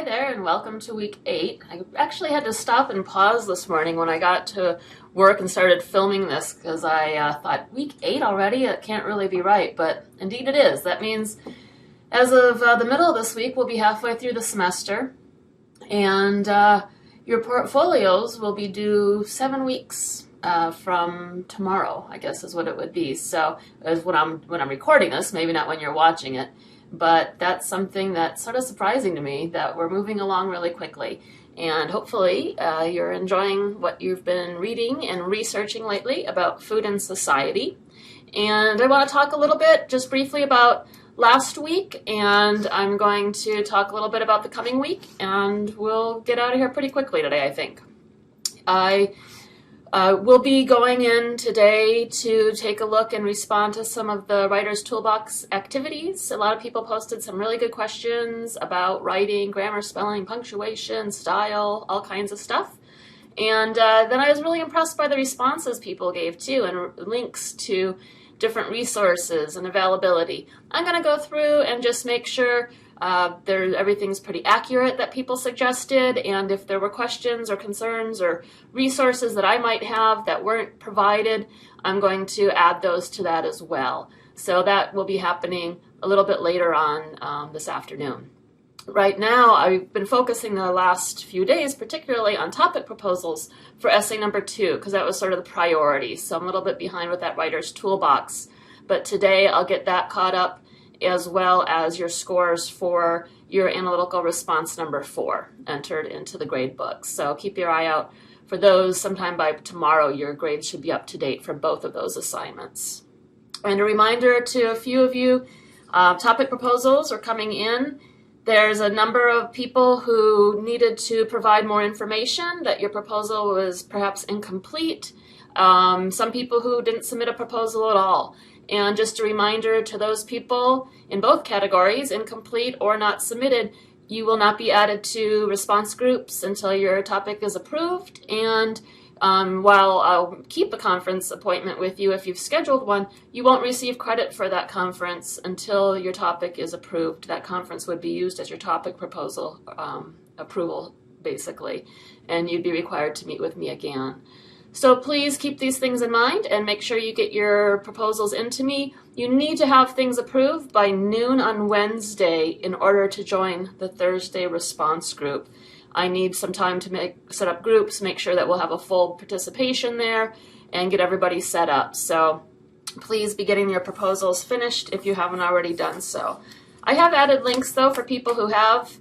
Hi there, and welcome to week 8. I actually had to stop and pause this morning when I got to work and started filming this because I thought, week 8 already? It can't really be right, but indeed it is. That means as of the middle of this week, we'll be halfway through the semester, and your portfolios will be due 7 weeks from tomorrow, I guess is what it would be. So, as when I'm recording this, maybe not when you're watching it. But that's something that's sort of surprising to me, that we're moving along really quickly. And hopefully you're enjoying what you've been reading and researching lately about food and society. And I want to talk a little bit, just briefly, about last week, and I'm going to talk a little bit about the coming week, and we'll get out of here pretty quickly today, I think. We'll be going in today to take a look and respond to some of the Writer's Toolbox activities. A lot of people posted some really good questions about writing, grammar, spelling, punctuation, style, all kinds of stuff. And then I was really impressed by the responses people gave too, and links to different resources and availability. I'm going to go through and just make sure everything's pretty accurate that people suggested, and if there were questions or concerns or resources that I might have that weren't provided, I'm going to add those to that as well. So that will be happening a little bit later on this afternoon. Right now, I've been focusing the last few days particularly on topic proposals for essay number 2, because that was sort of the priority. So I'm a little bit behind with that Writer's Toolbox. But today I'll get that caught up, as well as your scores for your analytical response number 4 entered into the grade book. So keep your eye out for those. Sometime by tomorrow, your grades should be up to date for both of those assignments. And a reminder to a few of you, topic proposals are coming in. There's a number of people who needed to provide more information, that your proposal was perhaps incomplete. Some people who didn't submit a proposal at all. And just a reminder to those people in both categories, incomplete or not submitted, you will not be added to response groups until your topic is approved. And while I'll keep a conference appointment with you if you've scheduled one, you won't receive credit for that conference until your topic is approved. That conference would be used as your topic proposal approval, basically, and you'd be required to meet with me again. So please keep these things in mind and make sure you get your proposals into me. You need to have things approved by noon on Wednesday in order to join the Thursday response group. I need some time to set up groups, make sure that we'll have a full participation there, and get everybody set up. So please be getting your proposals finished if you haven't already done so. I have added links, though, for people who have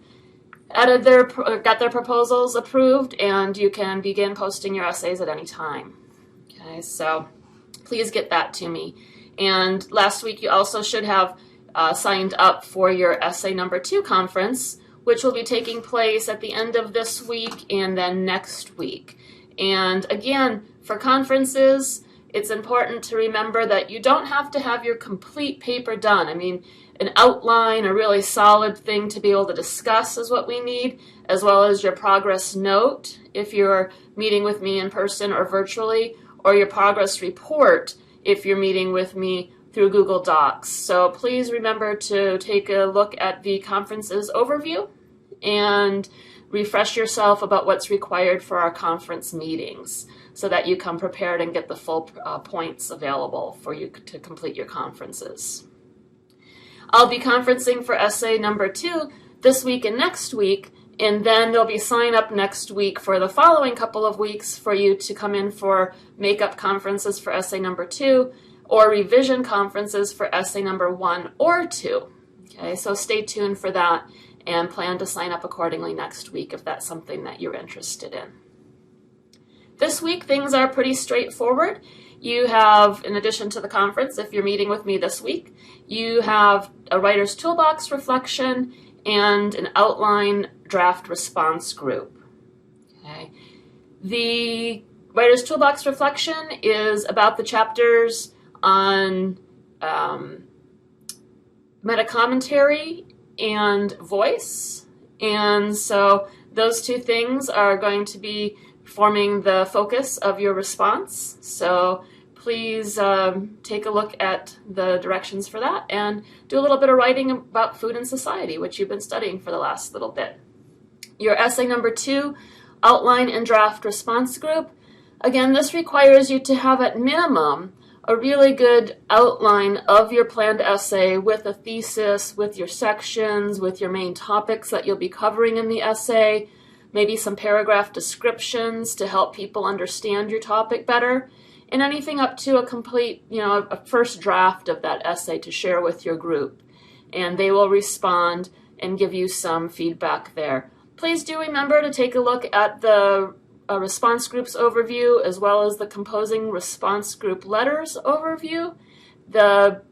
got their proposals approved, and you can begin posting your essays at any time. Okay, so please get that to me. And last week you also should have signed up for your essay number 2 conference, which will be taking place at the end of this week and then next week. And again, for conferences, it's important to remember that you don't have to have your complete paper done. I mean, an outline, a really solid thing to be able to discuss is what we need, as well as your progress note if you're meeting with me in person or virtually, or your progress report if you're meeting with me through Google Docs. So please remember to take a look at the conference's overview and refresh yourself about what's required for our conference meetings so that you come prepared and get the full points available for you to complete your conferences. I'll be conferencing for essay number 2 this week and next week, and then there'll be sign up next week for the following couple of weeks for you to come in for makeup conferences for essay number 2 or revision conferences for essay number 1 or 2. Okay, so stay tuned for that and plan to sign up accordingly next week if that's something that you're interested in. This week, things are pretty straightforward. You have, in addition to the conference, if you're meeting with me this week, you have a Writer's Toolbox reflection and an outline draft response group. Okay. The Writer's Toolbox reflection is about the chapters on meta-commentary and voice. And so those two things are going to be forming the focus of your response. So please take a look at the directions for that and do a little bit of writing about food and society, which you've been studying for the last little bit. Your essay number 2, outline and draft response group. Again, this requires you to have at minimum a really good outline of your planned essay with a thesis, with your sections, with your main topics that you'll be covering in the essay, maybe some paragraph descriptions to help people understand your topic better, and anything up to a complete, a first draft of that essay to share with your group. And they will respond and give you some feedback there. Please do remember to take a look at the response groups overview as well as the composing response group letters overview. The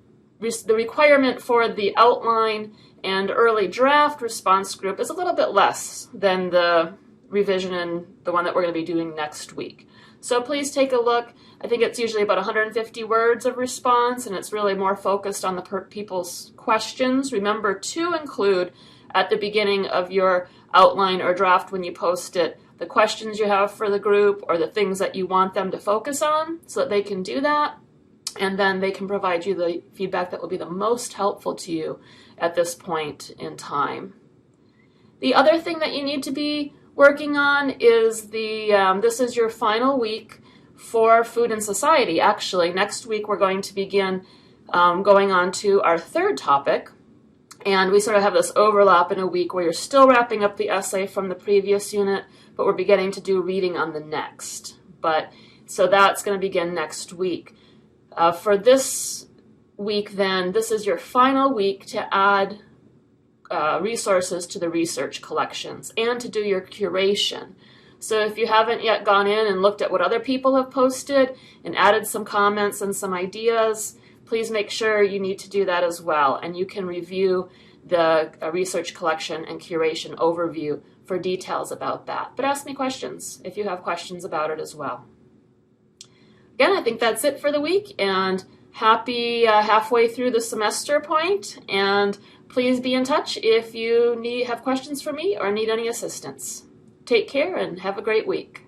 requirement for the outline and early draft response group is a little bit less than the revision and the one that we're going to be doing next week. So please take a look. I think it's usually about 150 words of response, and it's really more focused on the people's questions. Remember to include at the beginning of your outline or draft when you post it the questions you have for the group or the things that you want them to focus on so that they can do that, and then they can provide you the feedback that will be the most helpful to you at this point in time. The other thing that you need to be working on is this is your final week for Food and Society. Actually, next week we're going to begin going on to our third topic, and we sort of have this overlap in a week where you're still wrapping up the essay from the previous unit, but we're beginning to do reading on the next. So that's going to begin next week. For this week then, this is your final week to add resources to the research collections and to do your curation. So if you haven't yet gone in and looked at what other people have posted and added some comments and some ideas, please make sure you need to do that as well. And you can review the research collection and curation overview for details about that. But ask me questions if you have questions about it as well. Again, I think that's it for the week, and happy halfway through the semester point, and please be in touch if you have questions for me or need any assistance. Take care and have a great week.